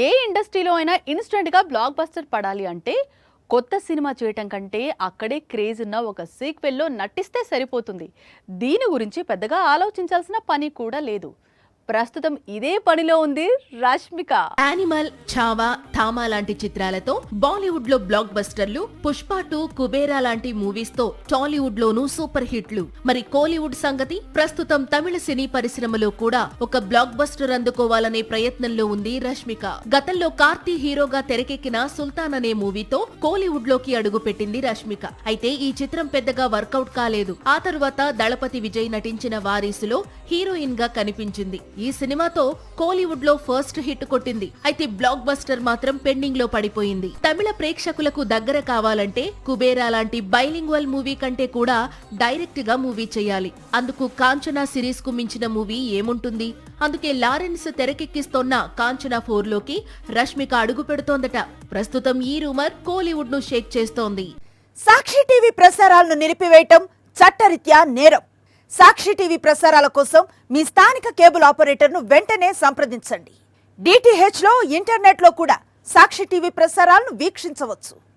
ఏ ఇండస్ట్రీలో అయినా ఇన్స్టెంట్గా బ్లాక్ బస్టర్ పడాలి అంటే కొత్త సినిమా చేయటం కంటే అక్కడే క్రేజ్ ఉన్న ఒక సీక్వెల్లో నటిస్తే సరిపోతుంది. దీని గురించి పెద్దగా ఆలోచించాల్సిన పని కూడా లేదు. ప్రస్తుతం ఇదే పనిలో ఉంది రష్మిక. యానిమల్, ఛావా, థామా లాంటి చిత్రాలతో బాలీవుడ్ లో బ్లాక్ బస్టర్లు, పుష్ప 2, కుబేరా లాంటి మూవీస్ తో టాలీవుడ్ లోనూ సూపర్ హిట్లు. మరి కోలీవుడ్ సంగతి? ప్రస్తుతం తమిళ సినీ పరిశ్రమలో కూడా ఒక బ్లాక్ బస్టర్ అందుకోవాలనే ప్రయత్నంలో ఉంది రష్మిక. గతంలో కార్తీ హీరోగా తెరకెక్కిన సుల్తాన్ అనే మూవీతో కోలీవుడ్ లోకి అడుగు పెట్టింది రష్మిక. అయితే ఈ చిత్రం పెద్దగా వర్కౌట్ కాలేదు. ఆ తరువాత దళపతి విజయ్ నటించిన వారీసులో హీరోయిన్ గా కనిపించింది. ఈ సినిమాతో కోలీవుడ్ లో ఫస్ట్ హిట్ కొట్టింది. అయితే బ్లాక్ బస్టర్ మాత్రం పెండింగ్ లో పడిపోయింది. తమిళ ప్రేక్షకులకు దగ్గర కావాలంటే కుబేరా లాంటి బైలింగ్వల్ మూవీ కంటే కూడా డైరెక్ట్ గా మూవీ చేయాలి. అందుకు కాంచనా సిరీస్ కు మించిన మూవీ ఏముంటుంది? అందుకే లారెన్స్ తెరకెక్కిస్తోన్న కాంచనా 4 లోకి రష్మిక అడుగు పెడుతోందట. ప్రస్తుతం ఈ రూమర్ కోలీవుడ్ ను షేక్ చేస్తోంది. సాక్షి టీవీ ప్రసారాలను నిలిపివేయటం చట్టరీత్యా నేరం. సాక్షి టీవీ ప్రసారాల కోసం మీ స్థానిక కేబుల్ ఆపరేటర్ను వెంటనే సంప్రదించండి. DTH లో, ఇంటర్నెట్ లో కూడా సాక్షి టీవీ ప్రసారాలను వీక్షించవచ్చు.